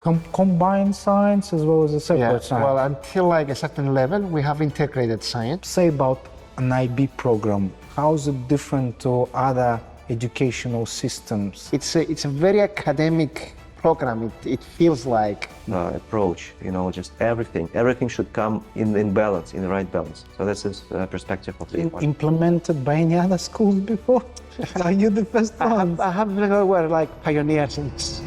Combined science as well as a separate science? Well, until like a certain level, we have integrated science. Say about an IB program, how is it different to other educational systems? It's a very academic program. It feels like approach, just everything should come in balance, in the right balance. So that's the perspective of the implemented by any other schools before? Are you the first one? I have were like pioneers in this.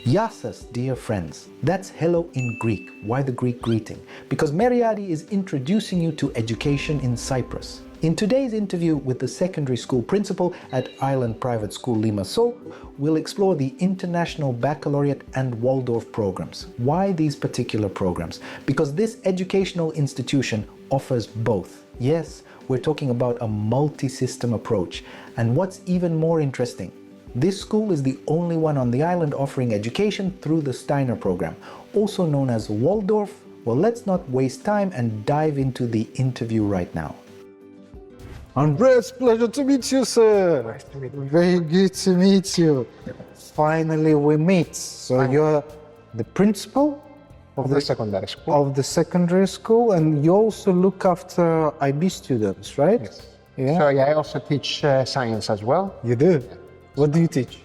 Yassas, dear friends, that's hello in Greek. Why the Greek greeting? Because Maryadi is introducing you to education in Cyprus. In today's interview with the secondary school principal at Island Private School Limassol, we'll explore the International Baccalaureate and Waldorf programs. Why these particular programs? Because this educational institution offers both. Yes, we're talking about a multi-system approach. And what's even more interesting, this school is the only one on the island offering education through the Steiner program, also known as Waldorf. Well, let's not waste time and dive into the interview right now. Andres, pleasure to meet you, sir. Nice to meet you. Very good to meet you. Finally, we meet. So you're the principal of the secondary school. Of the secondary school, and you also look after IB students, right? Yes. Yeah. So I also teach science as well. You do? What do you teach?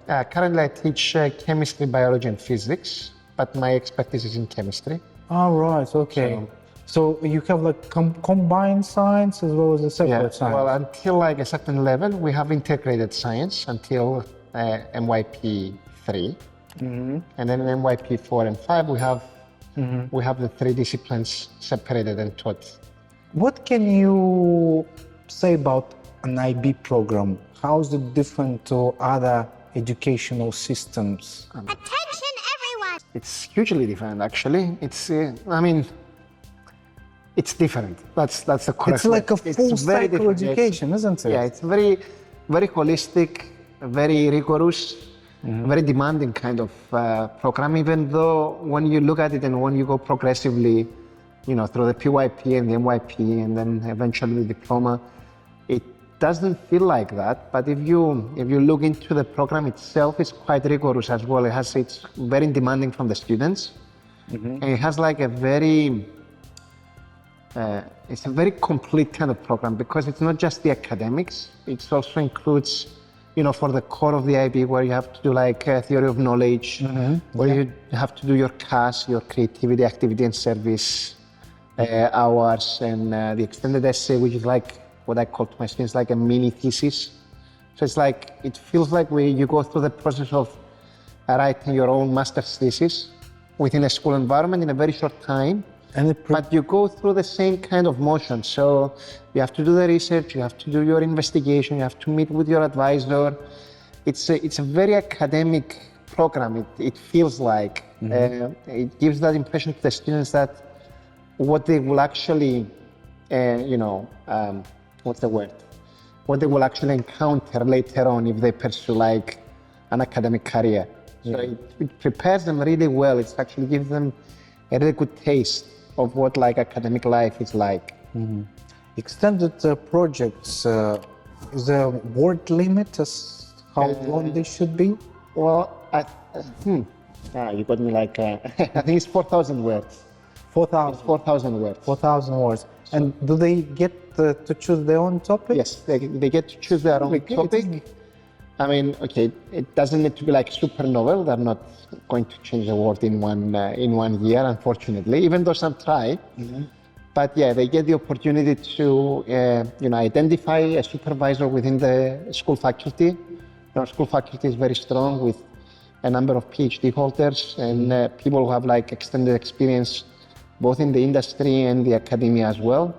Currently I teach chemistry, biology and physics, but my expertise is in chemistry. All right, okay. So you have like combined science as well as a separate science? Well, until like a certain level, we have integrated science until MYP 3. And then in MYP 4 and 5, we have the three disciplines separated and taught. What can you say about an IB program? How is it different to other educational systems? Attention, everyone! It's hugely different, actually. It's different. That's the correct. It's like a full cycle education, isn't it? Yeah, it's very, very holistic, very rigorous, very demanding kind of program. Even though when you look at it and when you go progressively, through the PYP and the MYP and then eventually the diploma, it doesn't feel like that. But if you look into the program itself, it's quite rigorous as well. It's very demanding from the students, and it has like a very it's a very complete kind of program because it's not just the academics. It also includes, for the core of the IB, where you have to do like theory of knowledge, where you have to do your CAS, your creativity, activity and service hours, and the extended essay, which is like what I call to my students like a mini thesis. So it's like, it feels like you go through the process of writing your own master's thesis within a school environment in a very short time. But you go through the same kind of motion. So you have to do the research, you have to do your investigation, you have to meet with your advisor. It's a very academic program, it feels like. It gives that impression to the students that what they will actually, what's the word? What they will actually encounter later on if they pursue like an academic career. So it prepares them really well. It actually gives them a really good taste of what like academic life is like. Extended projects, is there a word limit as how long they should be? Well, you got me like, I think it's 4,000 words. 4,000? 4,000 words. 4,000 words. And do they get to choose their own topic? Yes, they get to choose their own topic. I mean, okay, it doesn't need to be like super novel. They're not going to change the world in one year, unfortunately, even though some try. But yeah, they get the opportunity to, identify a supervisor within the school faculty. Our school faculty is very strong with a number of PhD holders and people who have like extended experience both in the industry and the academia as well.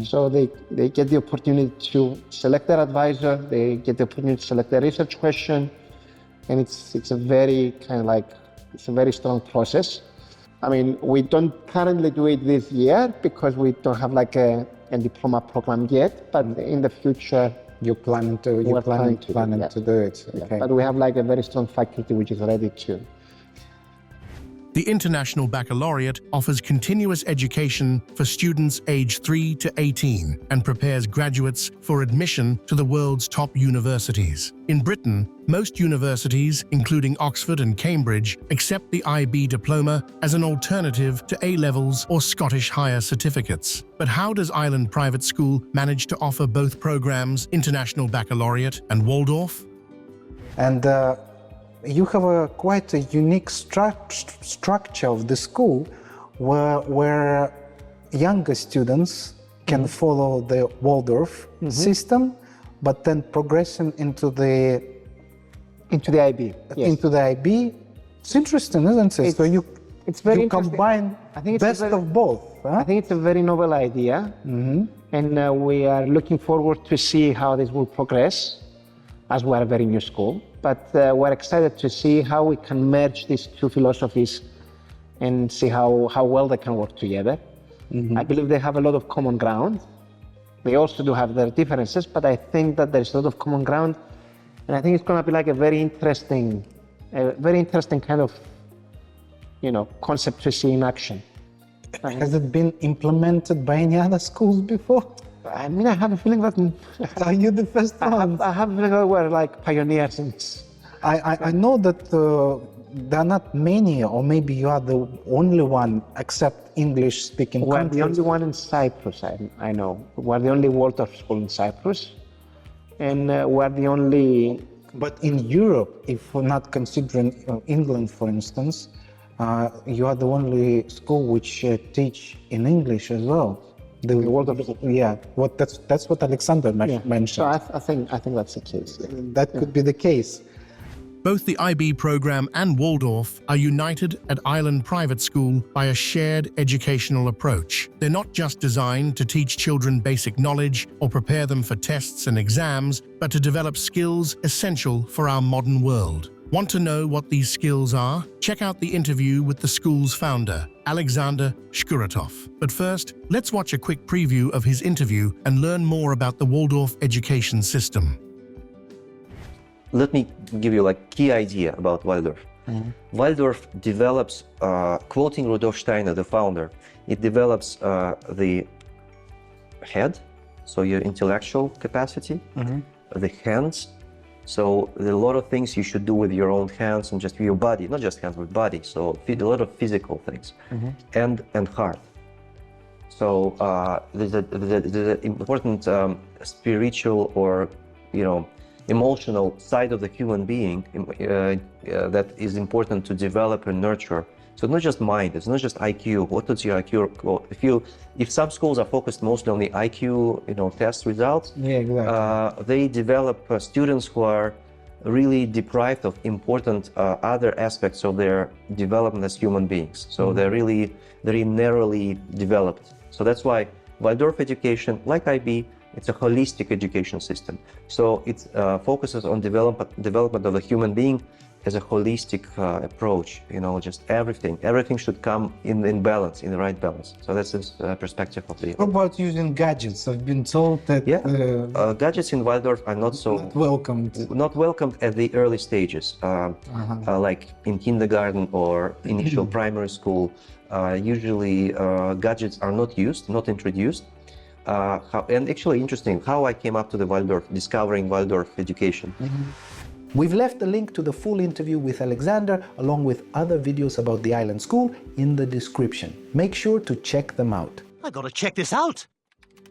So they get the opportunity to select their advisor, they get the opportunity to select their research question, and it's a very it's a very strong process. I mean, we don't currently do it this year because we don't have like a diploma program yet, but in the future, You're planning to do it. Okay. But we have like a very strong faculty which is ready to. The International Baccalaureate offers continuous education for students aged 3 to 18 and prepares graduates for admission to the world's top universities. In Britain, most universities, including Oxford and Cambridge, accept the IB Diploma as an alternative to A-levels or Scottish higher certificates. But how does Ireland Private School manage to offer both programs, International Baccalaureate and Waldorf? And you have quite a unique structure of the school where younger students can follow the Waldorf system, but then progression into the IB. Yes. Into the IB. It's interesting, isn't it? So it's very you combine best of both. Huh? I think it's a very novel idea, and we are looking forward to see how this will progress, as we are a very new school. But we're excited to see how we can merge these two philosophies and see how well they can work together. I believe they have a lot of common ground. They also do have their differences, but I think that there's a lot of common ground, and I think it's going to be like a very interesting kind of, concept to see in action. Has it been implemented by any other schools before? I mean, I have a feeling that Are you the first one? I have a feeling that we're like pioneers in this. I know that there are not many, or maybe you are the only one except English-speaking We're countries. the only one in Cyprus, I know. We're the only Waldorf school in Cyprus, and we're the only... But in Europe, if we're not considering England, for instance, you are the only school which teach in English as well. The Waldorf, yeah. That's what Alexander mentioned. So I think that's the case. That could be the case. Both the IB program and Waldorf are united at Ireland Private School by a shared educational approach. They're not just designed to teach children basic knowledge or prepare them for tests and exams, but to develop skills essential for our modern world. Want to know what these skills are? Check out the interview with the school's founder, Alexander Shkuratov. But first, let's watch a quick preview of his interview and learn more about the Waldorf education system. Let me give you like key idea about Waldorf. Waldorf develops, quoting Rudolf Steiner, the founder, it develops the head, so your intellectual capacity, the hands, so there are a lot of things you should do with your own hands and just with your body, not just hands, with body, so a lot of physical things, and heart. So there's an important spiritual or, emotional side of the human being that is important to develop and nurture. So it's not just mind, it's not just IQ. What is your IQ? Well, if some schools are focused mostly on the IQ, test results, they develop students who are really deprived of important other aspects of their development as human beings. So they're really very narrowly developed. So that's why Waldorf education, like IB, it's a holistic education system. So it focuses on development of the human being as a holistic approach. Just everything should come in balance, in the right balance. So that's the perspective of the. What about using gadgets? I've been told that gadgets in Waldorf are not welcomed. Not welcomed at the early stages, like in kindergarten or initial primary school. Usually, gadgets are not used, not introduced. And actually interesting how I came up to the Waldorf, discovering Waldorf education. We've left a link to the full interview with Alexander along with other videos about the Island School in the description. Make sure to check them out. I gotta check this out.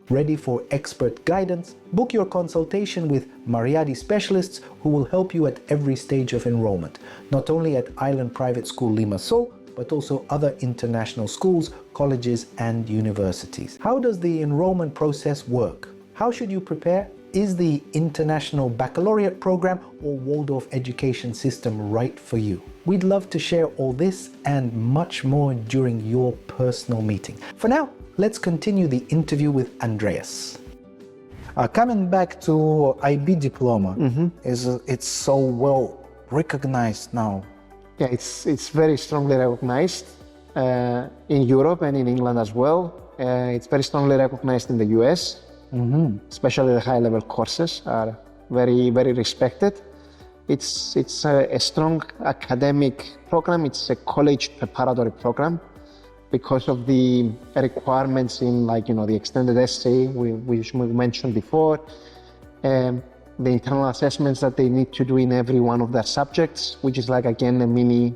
Ready for expert guidance? Book your consultation with Maryadi specialists who will help you at every stage of enrollment, not only at Ireland Private School Limassol, but also other international schools, colleges and universities. How does the enrollment process work? How should you prepare? Is the International Baccalaureate program or Waldorf education system right for you? We'd love to share all this and much more during your personal meeting. For now, let's continue the interview with Andreas. Coming back to IB Diploma, it's so well recognized now. Yeah, it's very strongly recognized in Europe and in England as well. It's very strongly recognized in the US, especially the high-level courses are very, very respected. It's a strong academic program. It's a college preparatory program because of the requirements in the extended essay which we mentioned before, the internal assessments that they need to do in every one of their subjects, which is again a mini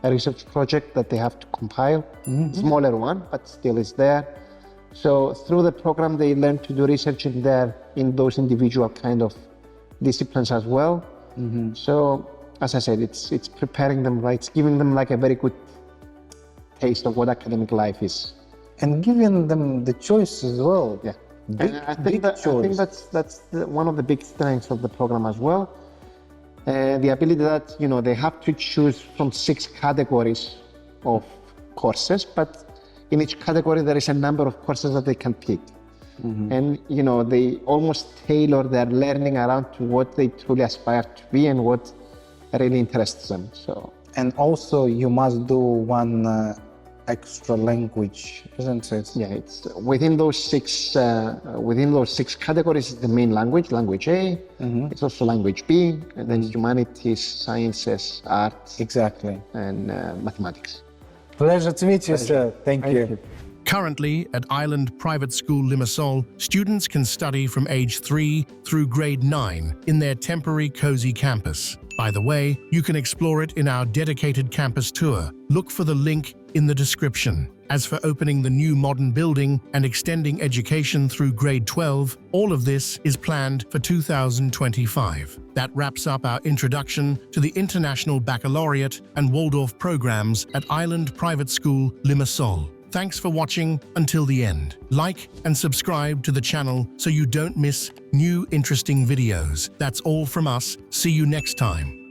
research project that they have to compile. Smaller one, but still is there. So through the program they learn to do research in those individual kind of disciplines as well. So as I said, it's preparing them, right? It's giving them a very good taste of what academic life is. And giving them the choice as well. Yeah. I think that's one of the big strengths of the program as well. The ability that they have to choose from 6 categories of courses, but in each category there is a number of courses that they can pick. And they almost tailor their learning around to what they truly aspire to be and what really interests them. So. And also you must do one extra language, isn't it? Yeah, it's within those six categories. The main language A. It's also language B, and then humanities, sciences, arts. Exactly. And mathematics. Pleasure to meet you, sir. Thank you. Currently, at Island Private School Limassol, students can study from age 3 through grade 9 in their temporary cozy campus. By the way, you can explore it in our dedicated campus tour. Look for the link in the description. As for opening the new modern building and extending education through grade 12, all of this is planned for 2025. That wraps up our introduction to the International Baccalaureate and Waldorf programs at Island Private School Limassol. Thanks for watching until the end. Like and subscribe to the channel so you don't miss new interesting videos. That's all from us. See you next time.